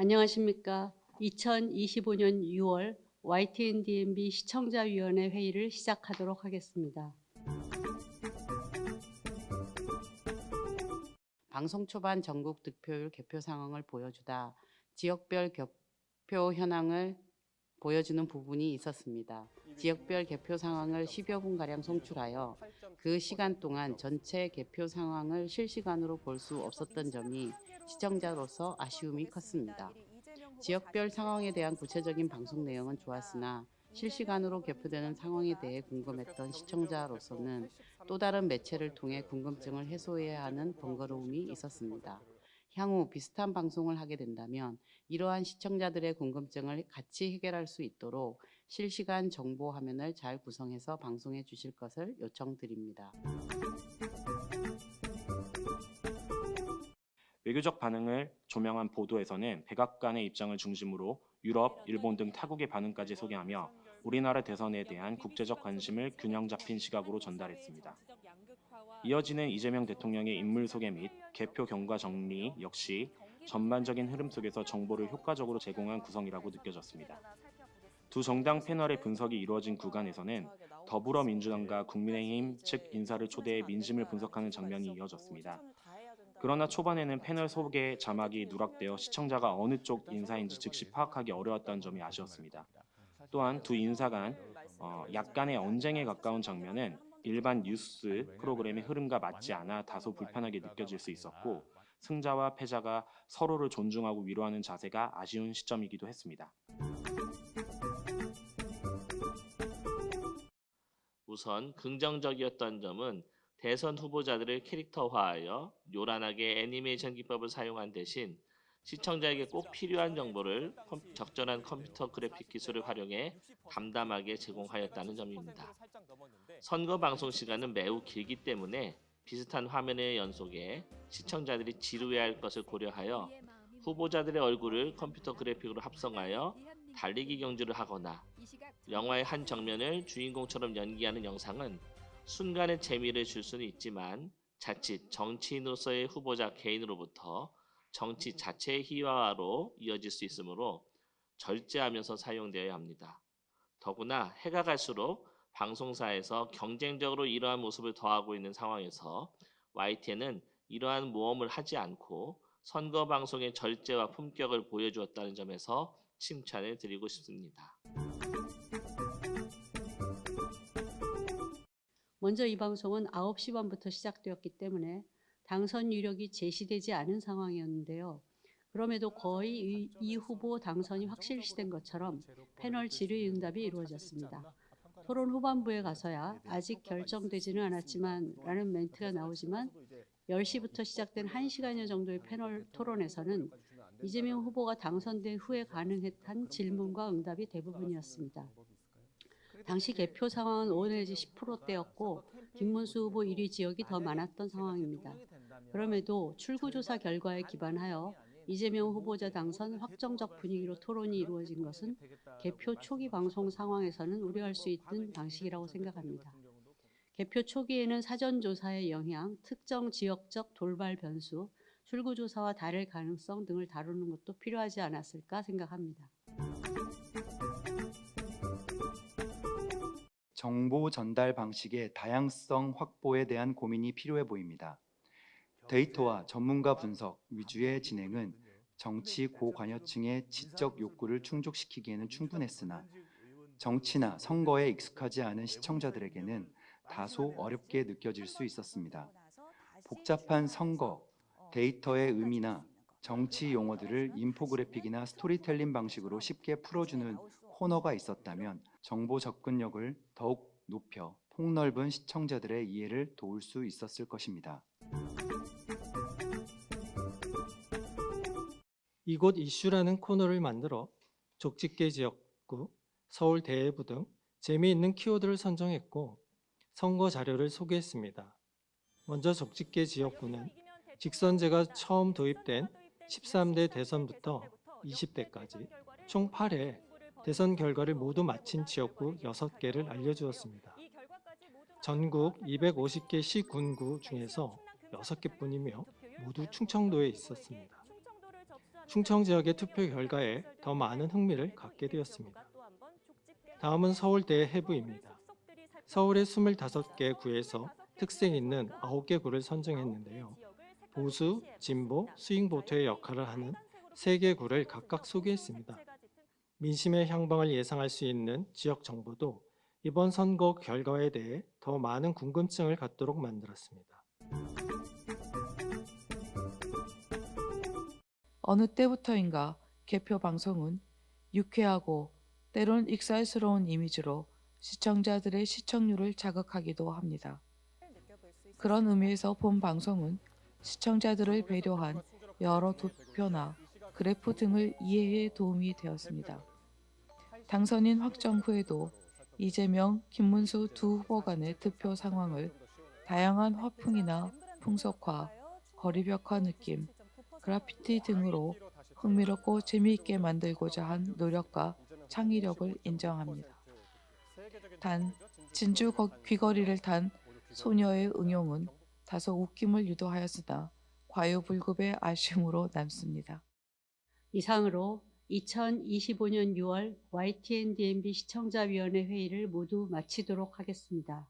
안녕하십니까. 2025년 6월 YTN-DMB 시청자위원회 회의를 시작하도록 하겠습니다. 방송 초반 전국 득표율 개표 상황을 보여주다 지역별 개표 현황을 보여주는 부분이 있었습니다. 지역별 개표 상황을 10여 분가량 송출하여 그 시간 동안 전체 개표 상황을 실시간으로 볼 수 없었던 점이 시청자로서 아쉬움이 컸습니다. 지역별 상황에 대한 구체적인 방송 내용은 좋았으나 실시간으로 개표되는 상황에 대해 궁금했던 시청자로서는 또 다른 매체를 통해 궁금증을 해소해야 하는 번거로움이 있었습니다. 향후 비슷한 방송을 하게 된다면 이러한 시청자들의 궁금증을 같이 해결할 수 있도록 실시간 정보 화면을 잘 구성해서 방송해 주실 것을 요청드립니다. 외교적 반응을 조명한 보도에서는 백악관의 입장을 중심으로 유럽, 일본 등 타국의 반응까지 소개하며 우리나라 대선에 대한 국제적 관심을 균형 잡힌 시각으로 전달했습니다. 이어지는 이재명 대통령의 인물 소개 및 개표 경과 정리 역시 전반적인 흐름 속에서 정보를 효과적으로 제공한 구성이라고 느껴졌습니다. 두 정당 패널의 분석이 이루어진 구간에서는 더불어민주당과 국민의힘 측 인사를 초대해 민심을 분석하는 장면이 이어졌습니다. 그러나 초반에는 패널 소개 자막이 누락되어 시청자가 어느 쪽 인사인지 즉시 파악하기 어려웠다는 점이 아쉬웠습니다. 또한 두 인사 간 약간의 언쟁에 가까운 장면은 일반 뉴스 프로그램의 흐름과 맞지 않아 다소 불편하게 느껴질 수 있었고, 승자와 패자가 서로를 존중하고 위로하는 자세가 아쉬운 시점이기도 했습니다. 우선 긍정적이었던 점은 대선 후보자들을 캐릭터화하여 요란하게 애니메이션 기법을 사용한 대신 시청자에게 꼭 필요한 정보를 적절한 컴퓨터 그래픽 기술을 활용해 담담하게 제공하였다는 점입니다. 선거 방송 시간은 매우 길기 때문에 비슷한 화면의 연속에 시청자들이 지루해할 것을 고려하여 후보자들의 얼굴을 컴퓨터 그래픽으로 합성하여 달리기 경주를 하거나 영화의 한 장면을 주인공처럼 연기하는 영상은 순간의 재미를 줄 수는 있지만 자칫 정치인으로서의 후보자 개인으로부터 정치 자체의 희화화로 이어질 수 있으므로 절제하면서 사용되어야 합니다. 더구나 해가 갈수록 방송사에서 경쟁적으로 이러한 모습을 더하고 있는 상황에서 YTN은 이러한 모험을 하지 않고 선거 방송의 절제와 품격을 보여주었다는 점에서 칭찬을 드리고 싶습니다. 먼저 이 방송은 9시 반부터 시작되었기 때문에 당선 유력이 제시되지 않은 상황이었는데요. 그럼에도 거의 이 후보 당선이 확실시된 것처럼 패널 질의응답이 이루어졌습니다. 토론 후반부에 가서야 아직 결정되지는 않았지만 라는 멘트가 나오지만 10시부터 시작된 1시간여 정도의 패널 토론에서는 이재명 후보가 당선된 후에 가능했던 질문과 응답이 대부분이었습니다. 당시 개표 상황은 5 내지 10%대였고 김문수 후보 1위 지역이 더 많았던 상황입니다. 그럼에도 출구조사 결과에 기반하여 이재명 후보자 당선 확정적 분위기로 토론이 이루어진 것은 개표 초기 방송 상황에서는 우려할 수 있는 방식이라고 생각합니다. 개표 초기에는 사전조사의 영향, 특정 지역적 돌발 변수, 출구조사와 다를 가능성 등을 다루는 것도 필요하지 않았을까 생각합니다. 정보 전달 방식의 다양성 확보에 대한 고민이 필요해 보입니다. 데이터와 전문가 분석 위주의 진행은 정치 고관여층의 지적 욕구를 충족시키기에는 충분했으나 정치나 선거에 익숙하지 않은 시청자들에게는 다소 어렵게 느껴질 수 있었습니다. 복잡한 선거, 데이터의 의미나 정치 용어들을 인포그래픽이나 스토리텔링 방식으로 쉽게 풀어주는 코너가 있었다면 정보 접근력을 더욱 높여 폭넓은 시청자들의 이해를 도울 수 있었을 것입니다. 이곳 이슈라는 코너를 만들어 족집게 지역구, 서울 대회부 등 재미있는 키워드를 선정했고 선거 자료를 소개했습니다. 먼저 족집게 지역구는 직선제가 처음 도입된 13대 대선부터 20대까지 총 8회 대선 결과를 모두 마친 지역구 6개를 알려주었습니다. 전국 250개 시군구 중에서 6개뿐이며 모두 충청도에 있었습니다. 충청 지역의 투표 결과에 더 많은 흥미를 갖게 되었습니다. 다음은 서울대 해부입니다. 서울의 25개 구에서 특색 있는 9개 구를 선정했는데요. 보수, 진보, 스윙보트의 역할을 하는 3개 구를 각각 소개했습니다. 민심의 향방을 예상할 수 있는 지역 정보도 이번 선거 결과에 대해 더 많은 궁금증을 갖도록 만들었습니다. 어느 때부터인가 개표 방송은 유쾌하고 때론 익살스러운 이미지로 시청자들의 시청률을 자극하기도 합니다. 그런 의미에서 본 방송은 시청자들을 배려한 여러 도표나 그래프 등을 이해에 도움이 되었습니다. 당선인 확정 후에도 이재명, 김문수 두 후보 간의 득표 상황을 다양한 화풍이나 풍속화, 거리벽화 느낌, 그래피티 등으로 흥미롭고 재미있게 만들고자 한 노력과 창의력을 인정합니다. 단, 진주 귀걸이를 탄 소녀의 응용은 다소 웃김을 유도하였으나 과유불급의 아쉬움으로 남습니다. 이상으로 2025년 6월 YTN DMB 시청자위원회 회의를 모두 마치도록 하겠습니다.